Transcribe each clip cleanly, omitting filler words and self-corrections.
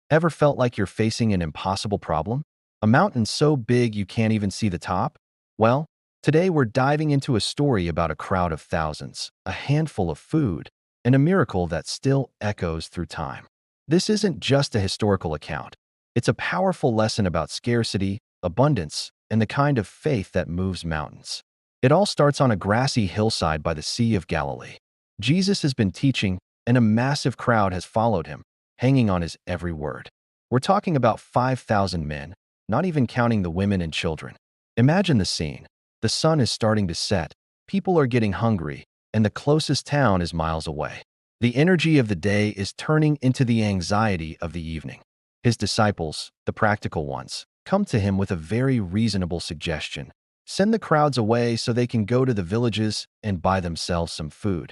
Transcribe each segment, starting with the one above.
Ever felt like you're facing an impossible problem? A mountain so big you can't even see the top? Well, today we're diving into a story about a crowd of thousands, a handful of food, and a miracle that still echoes through time. This isn't just a historical account. It's a powerful lesson about scarcity, abundance, and the kind of faith that moves mountains. It all starts on a grassy hillside by the Sea of Galilee. Jesus has been teaching, and a massive crowd has followed him, hanging on his every word. We're talking about 5,000 men, not even counting the women and children. Imagine the scene. The sun is starting to set, people are getting hungry, and the closest town is miles away. The energy of the day is turning into the anxiety of the evening. His disciples, the practical ones, come to him with a very reasonable suggestion. Send the crowds away so they can go to the villages and buy themselves some food.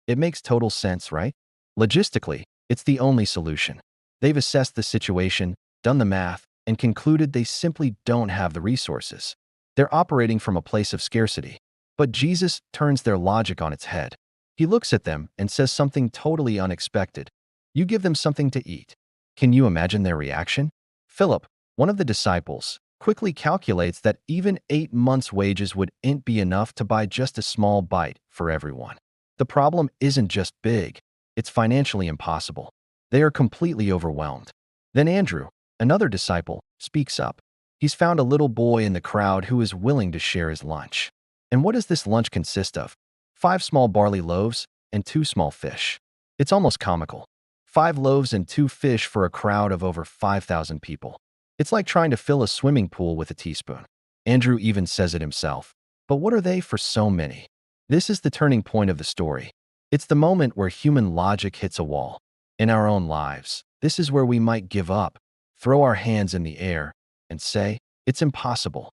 It makes total sense, right? Logistically, it's the only solution. They've assessed the situation, done the math, and concluded they simply don't have the resources. They're operating from a place of scarcity. But Jesus turns their logic on its head. He looks at them and says something totally unexpected. You give them something to eat. Can you imagine their reaction? Philip, one of the disciples, quickly calculates that even 8 months' wages wouldn't be enough to buy just a small bite for everyone. The problem isn't just big. It's financially impossible. They are completely overwhelmed. Then Andrew, another disciple, speaks up. He's found a little boy in the crowd who is willing to share his lunch. And what does this lunch consist of? 5 small barley loaves and 2 small fish. It's almost comical. 5 loaves and 2 fish for a crowd of over 5,000 people. It's like trying to fill a swimming pool with a teaspoon. Andrew even says it himself. But what are they for so many? This is the turning point of the story. It's the moment where human logic hits a wall. In our own lives, this is where we might give up, throw our hands in the air, and say, it's impossible.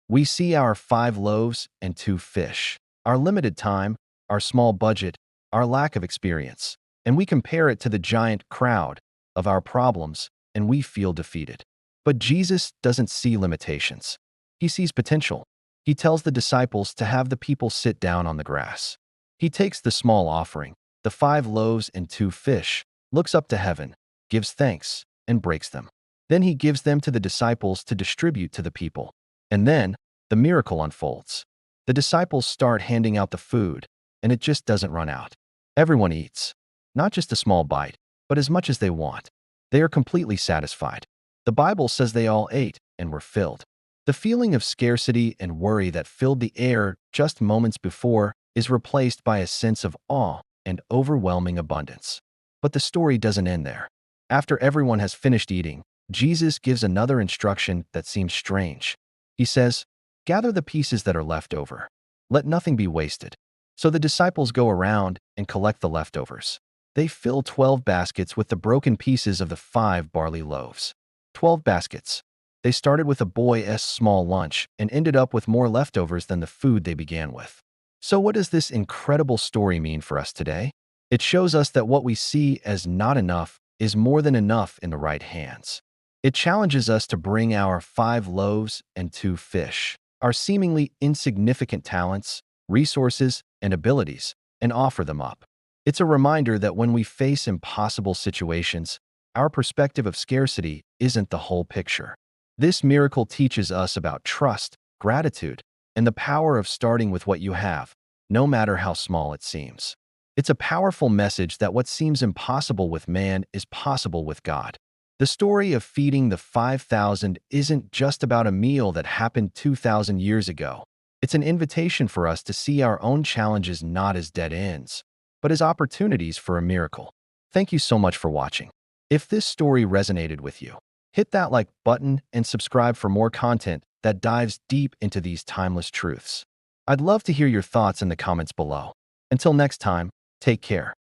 We see our 5 loaves and 2 fish, our limited time, our small budget, our lack of experience, and we compare it to the giant crowd of our problems, and we feel defeated. But Jesus doesn't see limitations. He sees potential. He tells the disciples to have the people sit down on the grass. He takes the small offering, the 5 loaves and 2 fish, looks up to heaven, gives thanks, and breaks them. Then he gives them to the disciples to distribute to the people. And then, the miracle unfolds. The disciples start handing out the food, and it just doesn't run out. Everyone eats. Not just a small bite, but as much as they want. They are completely satisfied. The Bible says they all ate and were filled. The feeling of scarcity and worry that filled the air just moments before is replaced by a sense of awe and overwhelming abundance. But the story doesn't end there. After everyone has finished eating, Jesus gives another instruction that seems strange. He says, gather the pieces that are left over. Let nothing be wasted. So the disciples go around and collect the leftovers. They fill 12 baskets with the broken pieces of the 5 barley loaves. 12 baskets. They started with a boy's small lunch and ended up with more leftovers than the food they began with. So what does this incredible story mean for us today? It shows us that what we see as not enough is more than enough in the right hands. It challenges us to bring our 5 loaves and 2 fish, our seemingly insignificant talents, resources, and abilities, and offer them up. It's a reminder that when we face impossible situations, our perspective of scarcity isn't the whole picture. This miracle teaches us about trust, gratitude, and the power of starting with what you have, no matter how small it seems. It's a powerful message that what seems impossible with man is possible with God. The story of feeding the 5,000 isn't just about a meal that happened 2,000 years ago. It's an invitation for us to see our own challenges not as dead ends, but as opportunities for a miracle. Thank you so much for watching. If this story resonated with you, hit that like button and subscribe for more content that dives deep into these timeless truths. I'd love to hear your thoughts in the comments below. Until next time, take care.